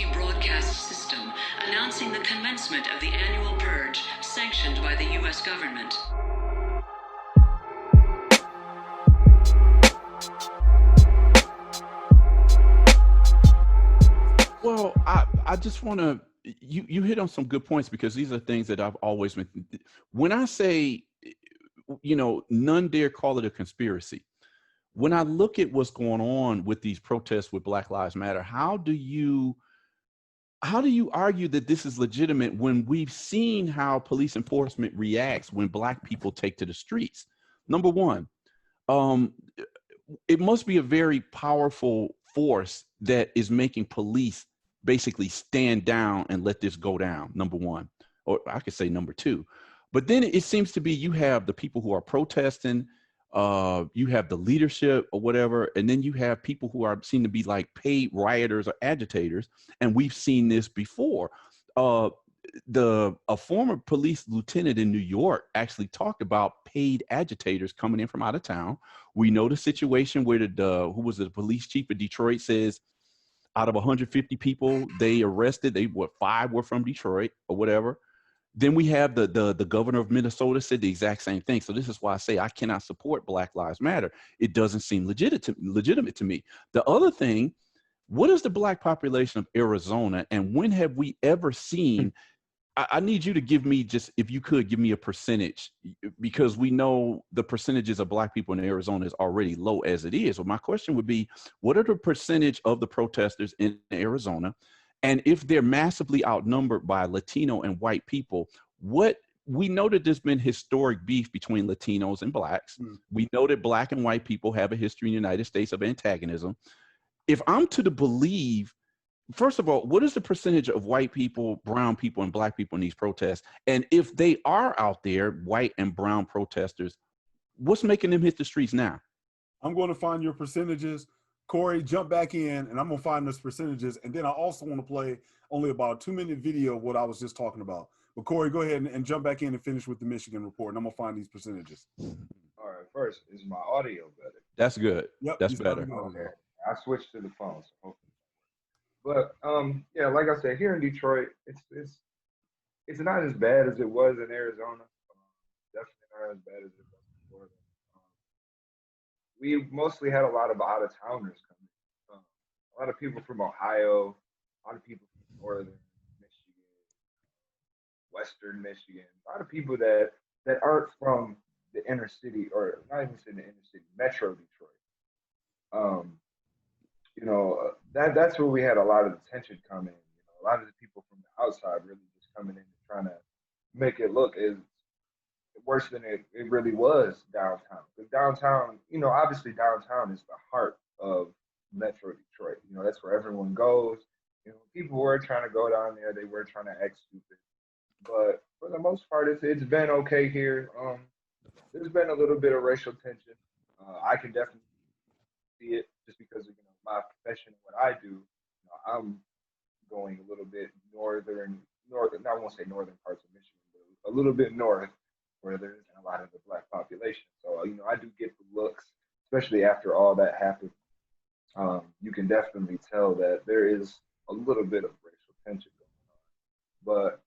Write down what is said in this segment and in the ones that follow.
emergency broadcast system announcing the commencement of the annual purge sanctioned by the U.S. government. Well, I just want to, you hit on some good points, because these are things that I've always been, when I say, none dare call it a conspiracy. When I look at what's going on with these protests with Black Lives Matter, how do you argue that this is legitimate when we've seen how police enforcement reacts when Black people take to the streets? Number one, it must be a very powerful force that is making police basically stand down and let this go down, number one, or I could say number two. But then it seems to be you have the people who are protesting, you have the leadership or whatever, and then you have people who are seen to be like paid rioters or agitators, and we've seen this before. A former police lieutenant in New York actually talked about paid agitators coming in from out of town. We know the situation where the police chief of Detroit says out of 150 people they arrested, 5 were from Detroit or whatever. Then we have the governor of Minnesota said the exact same thing. So this is why I say I cannot support Black Lives Matter. It doesn't seem legitimate to me. The other thing, what is the Black population of Arizona, and when have we ever seen? I need you to give me, just if you could give me a percentage, because we know the percentages of Black people in Arizona is already low as it is. So my question would be, what are the percentage of the protesters in Arizona? And if they're massively outnumbered by Latino and white people, we know that there's been historic beef between Latinos and Blacks. We know that Black and white people have a history in the United States of antagonism. If I'm to believe, first of all, what is the percentage of white people, brown people, and Black people in these protests? And if they are out there, white and brown protesters, what's making them hit the streets now? I'm going to find your percentages. Corey, jump back in, and I'm going to find those percentages. And then I also want to play only about a 2-minute video of what I was just talking about. But Corey, go ahead and jump back in and finish with the Michigan report, and I'm going to find these percentages. All right, first, is my audio better? That's good. Yep, that's better. Okay. I switched to the phone, so hopefully. But yeah, like I said, here in Detroit, it's not as bad as it was in Arizona. Definitely not as bad as it was in Florida. We mostly had a lot of out of towners coming. A lot of people from Ohio, a lot of people from northern Michigan, western Michigan, a lot of people that aren't from the inner city, or not even in the inner city, Metro Detroit. That's where we had a lot of the tension come in. A lot of the people from the outside really just coming in and trying to make it look as worse than it really was downtown. Because downtown, obviously downtown is the heart of Metro Detroit. That's where everyone goes. People were trying to go down there. They were trying to act stupid. But for the most part, it's been okay here. There's been a little bit of racial tension. I can definitely see it just because of my profession and what I do. I'm going a little bit northern. I won't say northern parts of Michigan, but a little bit north, where there isn't a lot of the Black population. So I do get the looks, especially after all that happened. You can definitely tell that there is a little bit of racial tension going on. But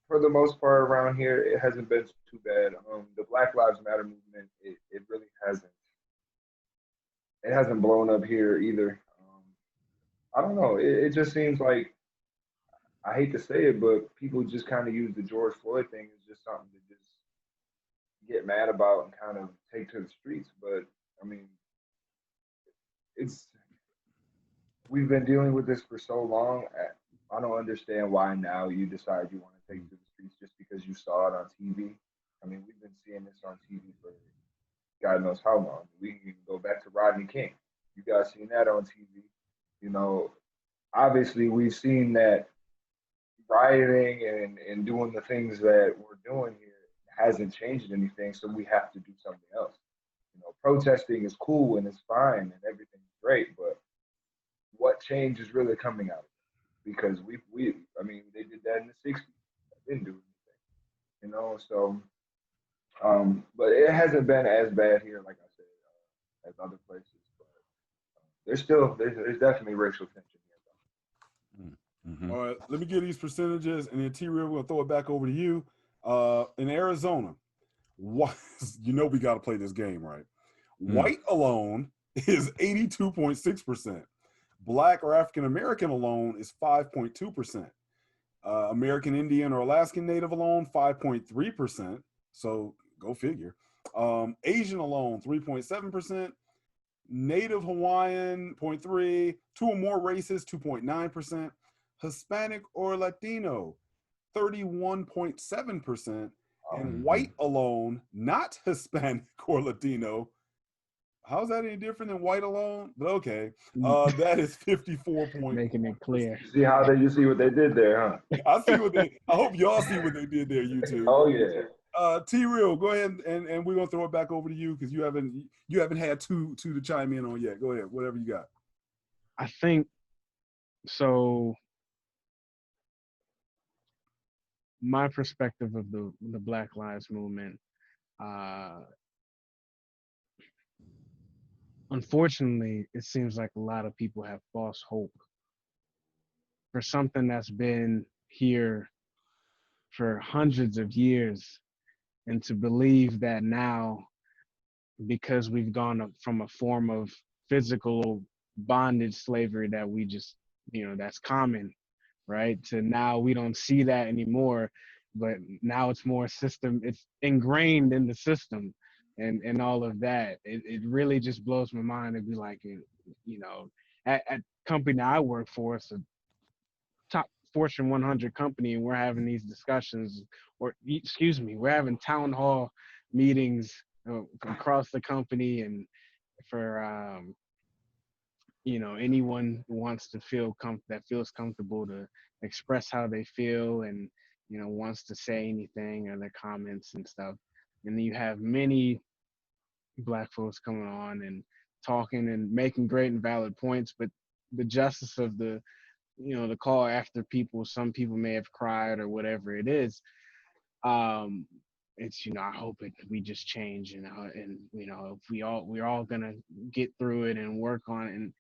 for the most part around here, it hasn't been too bad. The Black Lives Matter movement, it really hasn't. It hasn't blown up here either. I don't know. It just seems like, I hate to say it, but people just kind of use the George Floyd thing as just something to just get mad about and kind of take to the streets. But I mean, we've been dealing with this for so long. I don't understand why now you decide you want to take to the streets just because you saw it on TV. I mean, we've been seeing this on TV for God knows how long. We can go back to Rodney King. You guys seen that on TV. Obviously we've seen that rioting and doing the things that we're doing here hasn't changed anything, so we have to do something else. Protesting is cool and it's fine and everything's great, but what change is really coming out of it? Because they did that in the 60s. That didn't do anything. So but it hasn't been as bad here, like I said, as other places. But there's definitely racial tension here, though. All right, let me get these percentages, and then T-Real, we're gonna throw it back over to you. In Arizona, what you know we got to play this game, right? White alone is 82.6%. Black or African American alone is 5.2%. American Indian or Alaskan Native alone 5.3%. So go figure. Asian alone 3.7%. Native Hawaiian 0.3. Two or more races 2.9%. Hispanic or Latino 31.7%. And white alone, not Hispanic or Latino. How's that any different than white alone? But okay, that is 54 point. Making it clear. You see what they did there, huh? I hope y'all see what they did there, YouTube. Oh yeah. T-Real, go ahead and we're gonna throw it back over to you because you haven't had two to chime in on yet. Go ahead, whatever you got. I think so. My perspective of the Black Lives Movement, unfortunately, it seems like a lot of people have false hope for something that's been here for hundreds of years, and to believe that now, because we've gone from a form of physical bondage slavery that we just, that's common, right? To now we don't see that anymore, but now it's more system, it's ingrained in the system and all of that. It really just blows my mind to be like, at company I work for, it's a top Fortune 100 company, and we're having these discussions, we're having town hall meetings across the company, and for anyone who wants to that feels comfortable to express how they feel and wants to say anything or their comments and stuff. And then you have many Black folks coming on and talking and making great and valid points, but the justice of the call after some people may have cried or whatever it is, it's I hope we just change, and if we're all gonna get through it and work on it. And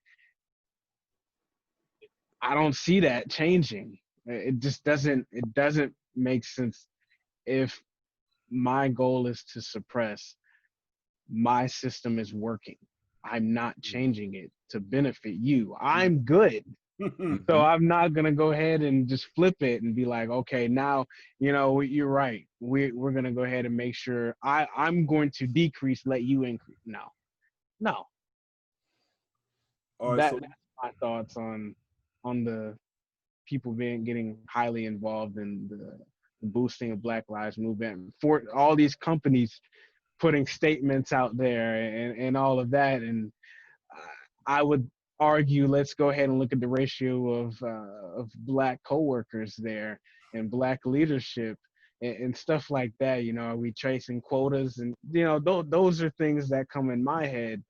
I don't see that changing. It just doesn't make sense. If my goal is to suppress, my system is working. I'm not changing it to benefit you. I'm good. So I'm not going to go ahead and just flip it and be like, okay, now, you're right. We're going to go ahead and make sure I'm going to decrease, let you increase. No. All right, That's my thoughts on the people getting highly involved in the boosting of Black Lives Movement, for all these companies putting statements out there and all of that. And I would argue, let's go ahead and look at the ratio of Black coworkers there and Black leadership and stuff like that. Are we tracing quotas? And those are things that come in my head,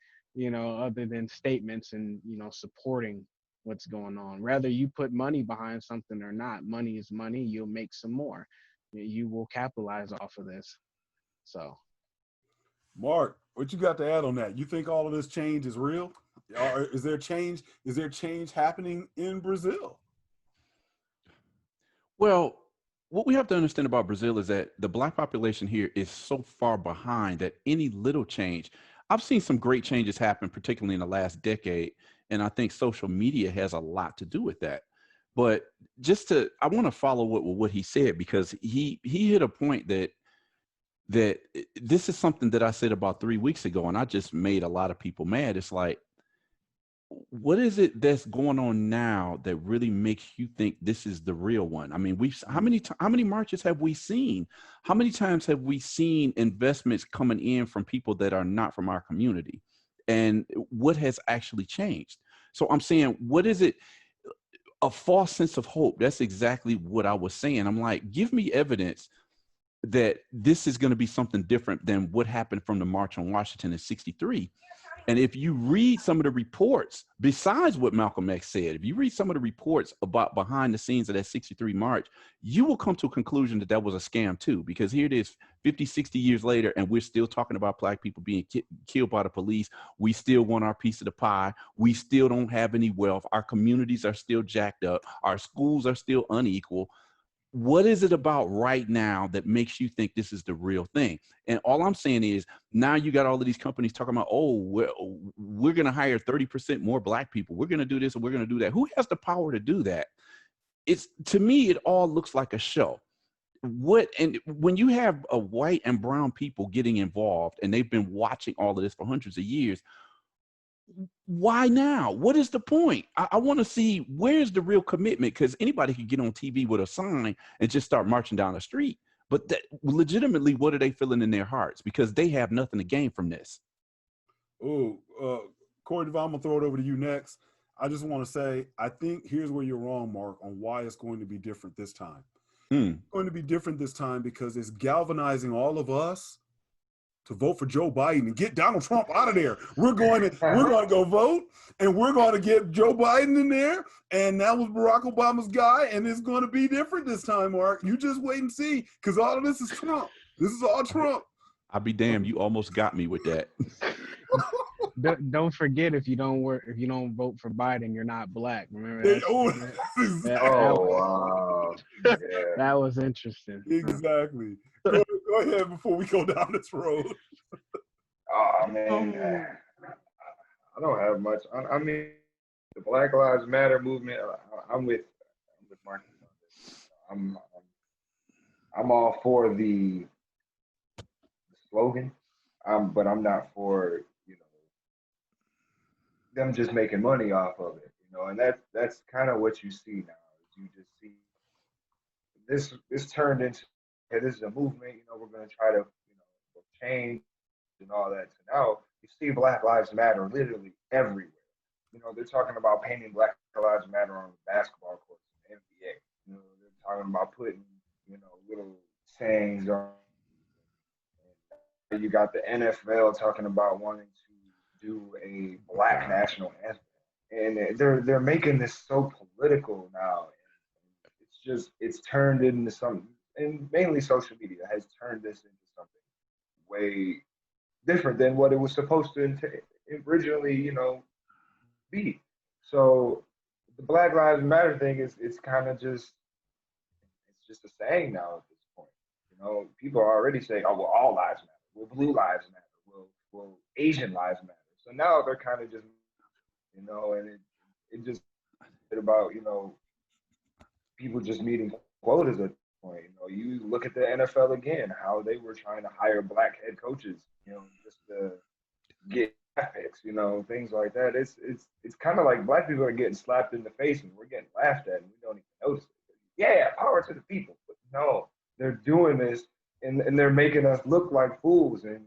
other than statements and supporting what's going on. Whether you put money behind something or not, money is money. You'll make some more. You will capitalize off of this. So, Mark, what you got to add on that? You think all of this change is real? Or is there change? Is there change happening in Brazil? Well, what we have to understand about Brazil is that the Black population here is so far behind that any little change, I've seen some great changes happen, particularly in the last decade. And I think social media has a lot to do with that. But I want to follow what he said, because he hit a point that this is something that I said about 3 weeks ago, and I just made a lot of people mad. It's like, what is it that's going on now that really makes you think this is the real one? I mean, how many marches have we seen? How many times have we seen investments coming in from people that are not from our community? And what has actually changed? So I'm saying, what is it? A false sense of hope. That's exactly what I was saying. I'm like, give me evidence that this is going to be something different than what happened from the March on Washington in '63. And if you read some of the reports, besides what Malcolm X said, if you read some of the reports about behind the scenes of that 63 march, you will come to a conclusion that that was a scam too, because here it is 50, 60 years later, and we're still talking about black people being killed by the police. We still want our piece of the pie. We still don't have any wealth. Our communities are still jacked up. Our schools are still unequal. What is it about right now that makes you think this is the real thing? And all I'm saying is now you got all of these companies talking about, oh, we're going to hire 30% more black people. We're going to do this and we're going to do that. Who has the power to do that? It's, to me, it all looks like a show. And when you have a white and brown people getting involved and they've been watching all of this for hundreds of years, why now? What is the point? I want to see where's the real commitment, because anybody can get on TV with a sign and just start marching down the street. But legitimately, what are they feeling in their hearts? Because they have nothing to gain from this. Oh, Corey Devine, I'm going to throw it over to you next. I just want to say, I think here's where you're wrong, Mark, on why it's going to be different this time. It's going to be different this time because it's galvanizing all of us to vote for Joe Biden and get Donald Trump out of there. We're going to go vote, and we're going to get Joe Biden in there. And that was Barack Obama's guy, and it's going to be different this time, Mark. You just wait and see, because all of this is Trump. This is all Trump. I'll be damned. You almost got me with that. Don't forget, if you don't vote for Biden, you're not black. Remember that? Wow. Yeah. That was interesting. Exactly. Go ahead before we go down this road. Oh man, I don't have much. I mean, the Black Lives Matter movement. I'm with Marcus on this. I'm all for the slogan, but I'm not for them just making money off of it. And that's kind of what you see now. You just see this turned into, hey, this is a movement. We're going to try to change and all that. So now you see Black Lives Matter literally everywhere. They're talking about painting Black Lives Matter on the basketball courts in the NBA. They're talking about putting little sayings on. And you got the NFL talking about wanting to do a Black national anthem, and they're making this so political now. And it's turned into something, and mainly social media has turned this into something way different than what it was supposed to originally, be. So the Black Lives Matter thing is kind of just a saying now at this point. People are already saying, oh, well, all lives matter. Well, blue lives matter. Well, Asian lives matter. So now they're kind of just, and it just about, people just meeting quotas at this point. You look at the NFL again, how they were trying to hire Black head coaches, just to get picks, things like that. It's kind of like Black people are getting slapped in the face and we're getting laughed at and we don't even notice it. Yeah, power to the people. But no, they're doing this and they're making us look like fools, and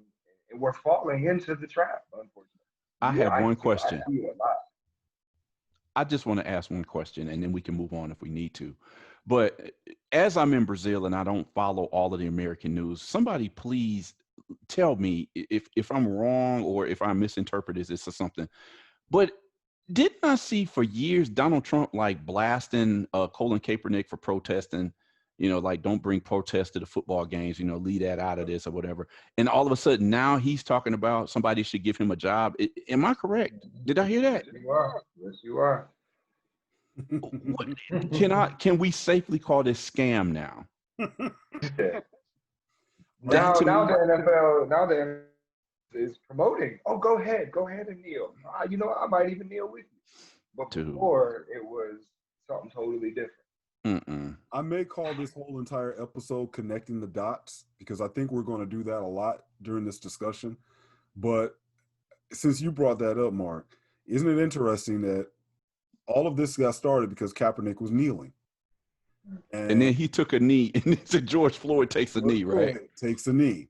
we're falling into the trap, unfortunately. I have one question. I just want to ask one question, and then we can move on if we need to. But as I'm in Brazil and I don't follow all of the American news, somebody please tell me if I'm wrong or if I misinterpret this or something. But didn't I see for years Donald Trump blasting Colin Kaepernick for protesting? Don't bring protests to the football games, leave that out of this or whatever. And all of a sudden now he's talking about somebody should give him a job. Am I correct? Did I hear that? Yes, you are. Yes, you are. Can we safely call this scam now? Yeah. Now the NFL is promoting. Oh, go ahead and kneel. I might even kneel with you. But before it was something totally different. I may call this whole entire episode Connecting the Dots, because I think we're going to do that a lot during this discussion. But since you brought that up, Mark, isn't it interesting that all of this got started because Kaepernick was kneeling? And then he took a knee, and it's George Floyd takes a knee, right? Takes a knee.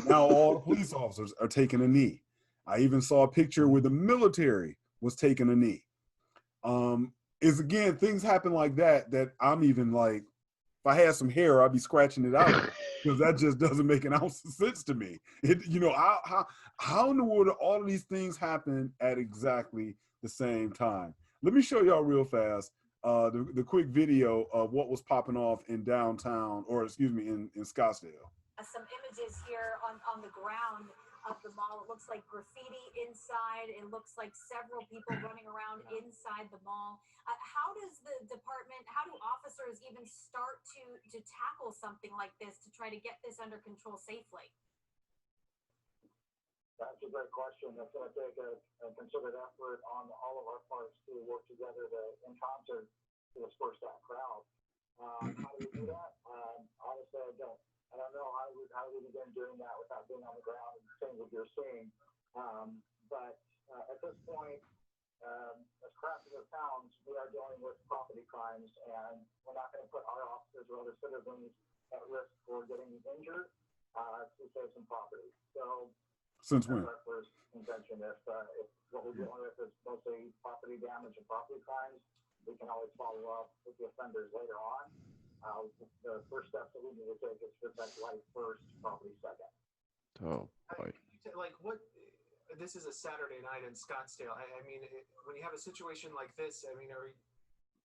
Now all the police officers are taking a knee. I even saw a picture where the military was taking a knee. Is again, things happen like that I'm even like, If I had some hair, I'd be scratching it out because that just doesn't make an ounce of sense to me. How in the world do all of these things happen at exactly the same time? Let me show y'all real fast the quick video of what was popping off in downtown, or excuse me, in Scottsdale. Some images here on the ground of the mall. It looks like graffiti inside. It looks like several people running around inside the mall. How does the department, how do officers even start to tackle something like this to try to get this under control safely? That's a great question. It's going to take a concerted effort on all of our parts to work together in concert to disperse that crowd. How do we do that? Honestly, I don't know how we begin doing that without being on the ground and seeing what you're seeing. But at this point, as crappy as it sounds, we are dealing with property crimes, and we're not going to put our officers or other citizens at risk for getting injured to save some property. So, since when? Our first intention, if what we're dealing with is mostly property damage and property crimes, we can always follow up with the offenders later on. The first steps that we need to take is protect life first, property second. Oh boy. Like what? This is a Saturday night in Scottsdale. I mean, when you have a situation like this, I mean,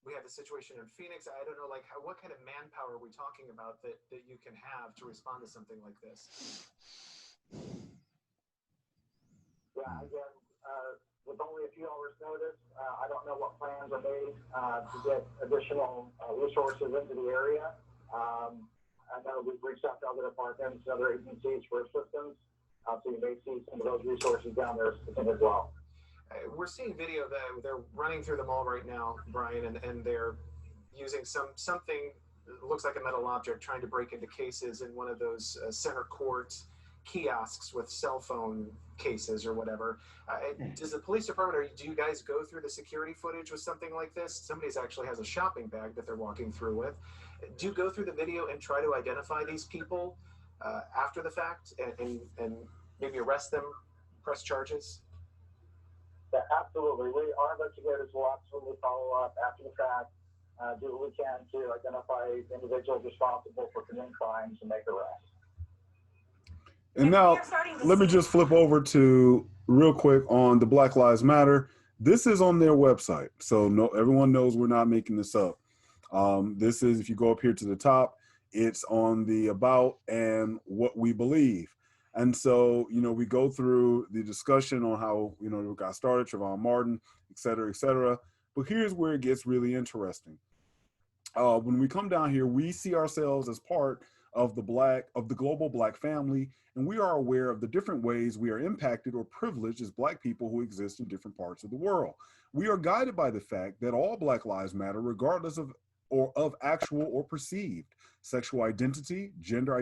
we have the situation in Phoenix. I don't know, like, what kind of manpower are we talking about that you can have to respond to something like this? Yeah, again, with only a few hours' notice, I don't know what plans are made to get additional resources into the area. I know we've reached out to other departments, other agencies for assistance. So you may see some of those resources down there as well. We're seeing video that they're running through the mall right now, Brian, and they're using something that looks like a metal object, trying to break into cases in one of those center court kiosks with cell phone cases or whatever. Does the police department, do you guys go through the security footage with something like this? Somebody actually has a shopping bag that they're walking through with. Do you go through the video and try to identify these people after the fact and maybe arrest them, press charges? Yeah, absolutely. Our investigators will absolutely follow up after the fact, do what we can to identify individuals responsible for committing crimes and make arrests. And now, let me just flip over to real quick on the Black Lives Matter. This is on their website, so everyone knows we're not making this up. This is, if you go up here to the top, it's on the about and what we believe. And so, we go through the discussion on how, we got started, Trayvon Martin, et cetera, but here's where it gets really interesting. When we come down here, we see ourselves as part of the global Black family, and we are aware of the different ways we are impacted or privileged as Black people who exist in different parts of the world. We are guided by the fact that all Black lives matter, regardless of actual or perceived sexual identity, gender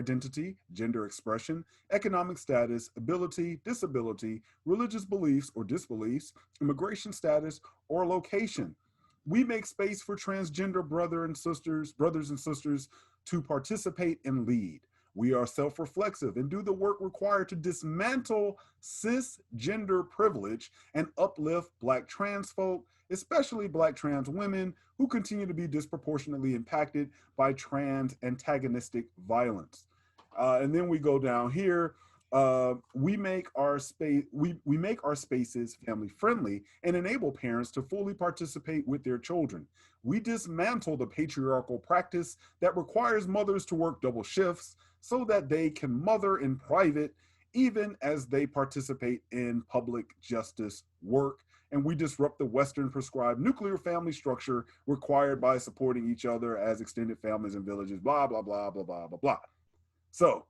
expression, economic status, ability, disability, religious beliefs or disbeliefs, immigration status, or location. We make space for transgender brothers and sisters to participate and lead. We are self-reflexive and do the work required to dismantle cisgender privilege and uplift Black trans folk, especially Black trans women who continue to be disproportionately impacted by trans antagonistic violence. And then we go down here. We make our spaces family friendly and enable parents to fully participate with their children. We dismantle the patriarchal practice that requires mothers to work double shifts so that they can mother in private, even as they participate in public justice work. And we disrupt the Western prescribed nuclear family structure required by supporting each other as extended families and villages, blah, blah, blah, blah, blah, blah, blah. So,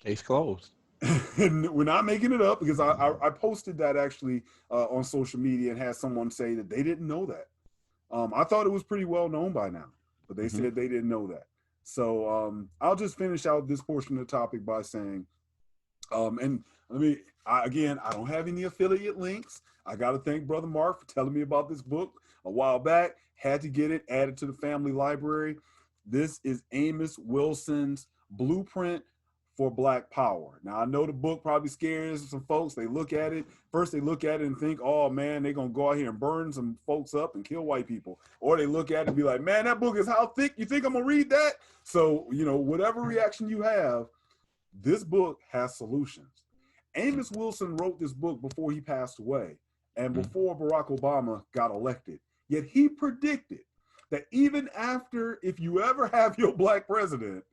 case closed. And we're not making it up, because I posted that actually on social media and had someone say that they didn't know that. I thought it was pretty well known by now, but they said they didn't know that. So I'll just finish out this portion of the topic by saying, and I don't have any affiliate links. I got to thank Brother Mark for telling me about this book a while back. Had to get it added to the family library. This is Amos Wilson's Blueprint for Black Power. Now, I know the book probably scares some folks. They look at it, first they look at it and think, oh man, they're gonna go out here and burn some folks up and kill white people. Or they look at it and be like, man, that book is how thick, you think I'm gonna read that? So, you know, whatever reaction you have, this book has solutions. Amos Wilson wrote this book before he passed away and before Barack Obama got elected. Yet he predicted that even after, if you ever have your Black president,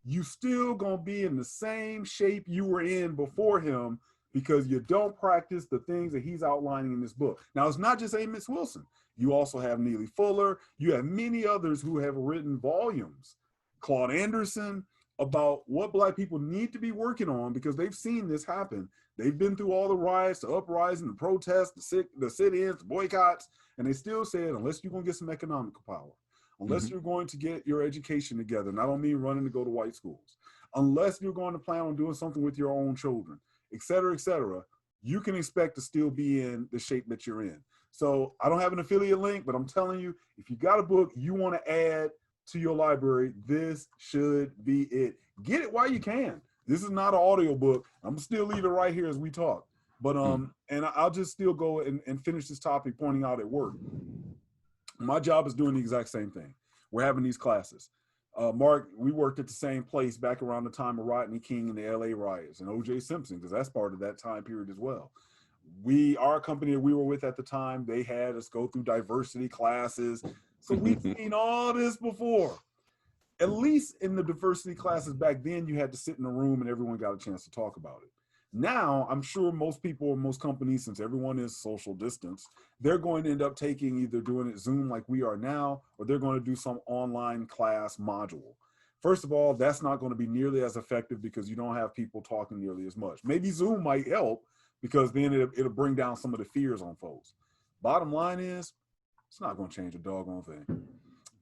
you still gonna be in the same shape you were in before him because you don't practice the things that he's outlining in this book. Now, it's not just Amos Wilson. You also have Neely Fuller. You have many others who have written volumes. Claude Anderson, about what Black people need to be working on because they've seen this happen. They've been through all the riots, the uprising, the protests, the sit-ins, the boycotts, and they still said, unless you're gonna get some economical power, unless you're going to get your education together, and I don't mean running to go to white schools, unless you're going to plan on doing something with your own children, et cetera, you can expect to still be in the shape that you're in. So I don't have an affiliate link, but I'm telling you, if you got a book you want to add to your library, this should be it. Get it while you can. This is not an audio book. I'm gonna still leave it right here as we talk. But and I'll just still go and finish this topic pointing out at work. My job is doing the exact same thing. We're having these classes. Mark, we worked at the same place back around the time of Rodney King and the LA riots and OJ Simpson, because that's part of that time period as well. Our company that we were with at the time, they had us go through diversity classes. So we've seen all this before. At least in the diversity classes back then, you had to sit in a room and everyone got a chance to talk about it. Now, I'm sure most people, most companies, since everyone is social distance, they're going to end up either doing it Zoom like we are now, or they're going to do some online class module. First of all, that's not going to be nearly as effective because you don't have people talking nearly as much. Maybe Zoom might help because then it'll bring down some of the fears on folks. Bottom line is, it's not going to change a doggone thing.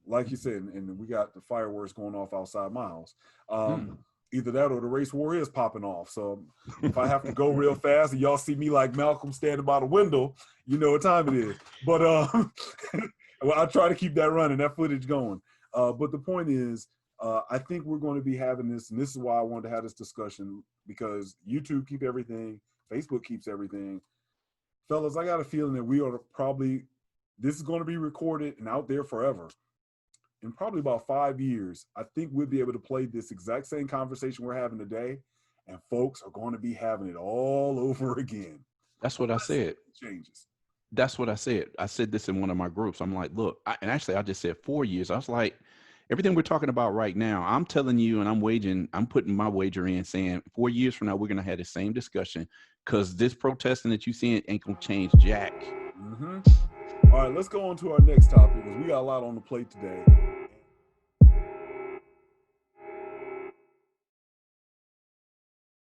Like you said, and we got the fireworks going off outside my house. Either that or the race war is popping off. So if I have to go real fast and y'all see me like Malcolm standing by the window, you know what time it is. But well, I try to keep that running, that footage going. But the point is, I think we're going to be having this, and this is why I wanted to have this discussion, because YouTube keep everything, Facebook keeps everything. Fellas, I got a feeling that we are this is going to be recorded and out there forever. In probably about 5 years, I think we'll be able to play this exact same conversation we're having today, and folks are going to be having it all over again. That's what I said. Changes. That's what I said. I said this in one of my groups. I'm like, look, and actually I just said 4 years. I was like, everything we're talking about right now, I'm telling you, and I'm putting my wager in saying 4 years from now, we're going to have the same discussion, because this protesting that you see ain't going to change jack. All right, let's go on to our next topic, because we got a lot on the plate today.